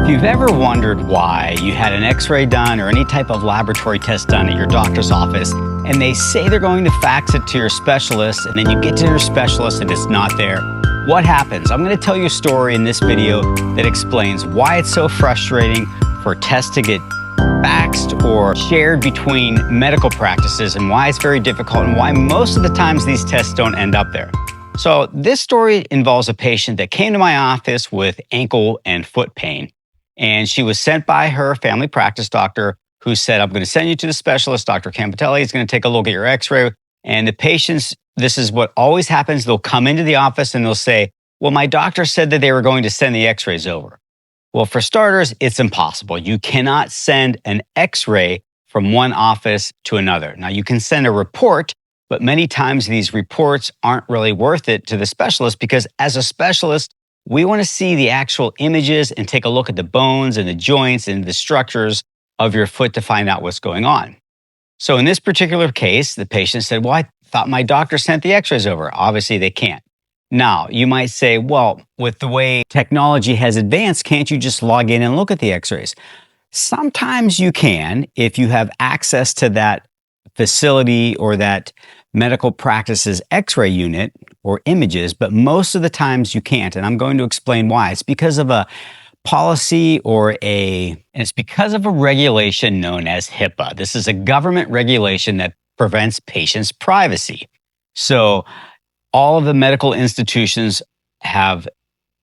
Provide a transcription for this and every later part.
you've ever wondered why you had an x-ray done or any type of laboratory test done at your doctor's office, and they say they're going to fax it to your specialist, and then you get to your specialist and it's not there, what happens? I'm going to tell you a story in this video that explains why it's so frustrating for tests to get faxed or shared between medical practices, and why it's very difficult, and why most of the times these tests don't end up there. So this story involves a patient that came to my office with ankle and foot pain. And she was sent by her family practice doctor, who said, I'm going to send you to the specialist, Dr. Campitelli. He's going to take a look at your x-ray. And the patients, this is what always happens. They'll come into the office and they'll say, well, my doctor said that they were going to send the x-rays over. Well, for starters, it's impossible. You cannot send an x-ray from one office to another. Now, you can send a report, but many times these reports aren't really worth it to the specialist, because as a specialist, we want to see the actual images and take a look at the bones and the joints and the structures of your foot to find out what's going on. So in this particular case, the patient said, well, I thought my doctor sent the x-rays over. Obviously, they can't. Now, you might say, well, with the way technology has advanced, can't you just log in and look at the x-rays? Sometimes you can if you have access to that facility or that medical practice's x-ray unit or images, but most of the times you can't. And I'm going to explain why. It's because of a policy it's because of a regulation known as HIPAA. This is a government regulation that prevents patients' privacy. So all of the medical institutions have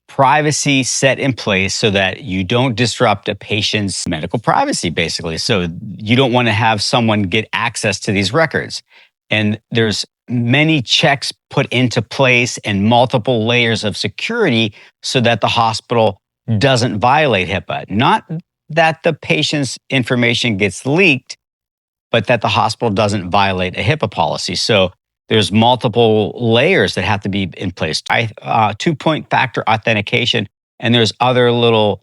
privacy set in place so that you don't disrupt a patient's medical privacy, basically. So you don't want to have someone get access to these records. And there's many checks put into place and multiple layers of security so that the hospital doesn't violate HIPAA. Not that the patient's information gets leaked, but that the hospital doesn't violate a HIPAA policy. So there's multiple layers that have to be in place. Two-point factor authentication, and there's other little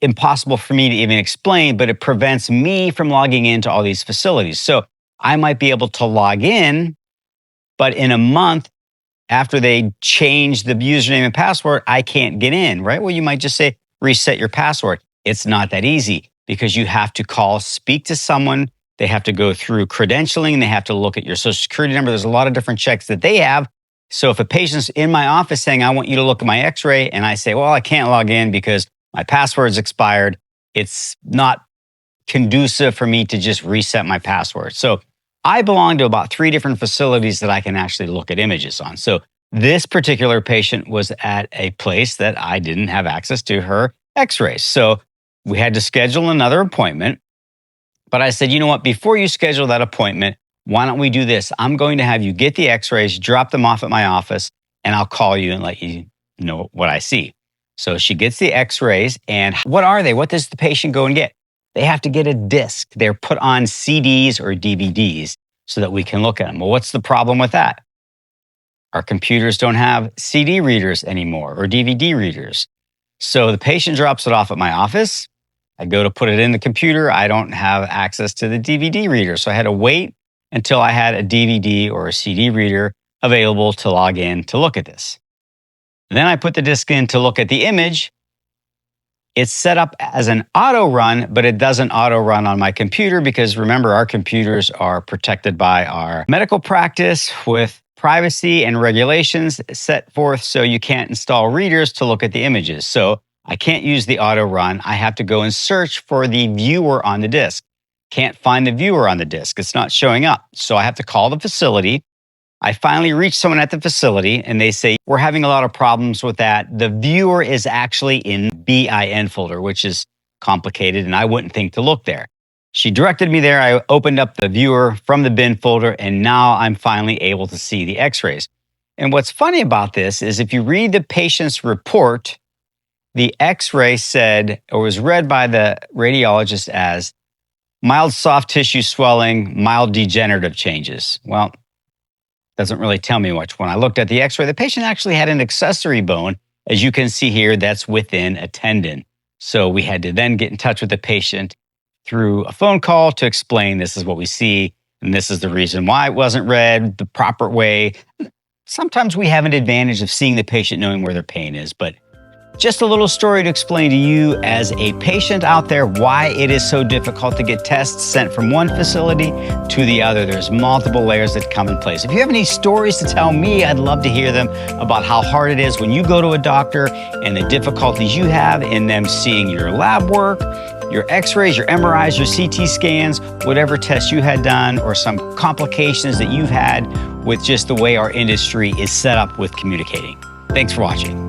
impossible for me to even explain, but it prevents me from logging into all these facilities. So I might be able to log in, but in a month after they change the username and password, I can't get in, right? Well, you might just say, reset your password. It's not that easy, because you have to speak to someone. They have to go through credentialing. They have to look at your social security number. There's a lot of different checks that they have. So if a patient's in my office saying, I want you to look at my x-ray, and I say, well, I can't log in because my password's expired, it's not conducive for me to just reset my password. So I belong to about 3 different facilities that I can actually look at images on. So this particular patient was at a place that I didn't have access to her x-rays. So we had to schedule another appointment. But I said, you know what, before you schedule that appointment, why don't we do this? I'm going to have you get the x-rays, drop them off at my office, and I'll call you and let you know what I see. So she gets the x-rays, and what are they? What does the patient go and get? They have to get a disc. They're put on CDs or DVDs so that we can look at them. Well, what's the problem with that? Our computers don't have CD readers anymore or DVD readers. So the patient drops it off at my office. I go to put it in the computer. I don't have access to the DVD reader. So I had to wait until I had a DVD or a CD reader available to log in to look at this. Then I put the disc in to look at the image. It's set up as an auto run, but it doesn't auto run on my computer, because remember, our computers are protected by our medical practice with privacy and regulations set forth, so you can't install readers to look at the images. So I can't use the auto run. I have to go and search for the viewer on the disc. Can't find the viewer on the disc. It's not showing up. So I have to call the facility. I finally reach someone at the facility, and they say, we're having a lot of problems with that. The viewer is actually in BIN folder, which is complicated, and I wouldn't think to look there. She directed me there. I opened up the viewer from the bin folder, and now I'm finally able to see the x-rays. And what's funny about this is, if you read the patient's report, the x-ray said, or was read by the radiologist as mild soft tissue swelling, mild degenerative changes. Well, doesn't really tell me much. When I looked at the x-ray, the patient actually had an accessory bone, as you can see here, that's within a tendon. So we had to then get in touch with the patient through a phone call to explain, this is what we see, and this is the reason why it wasn't read the proper way. Sometimes we have an advantage of seeing the patient knowing where their pain is, but Just a little story to explain to you as a patient out there why it is so difficult to get tests sent from one facility to the other. There's multiple layers that come in place. If you have any stories to tell me, I'd love to hear them about how hard it is when you go to a doctor and the difficulties you have in them seeing your lab work, your x-rays, your MRIs, your CT scans, whatever tests you had done, or some complications that you've had with just the way our industry is set up with communicating. Thanks for watching.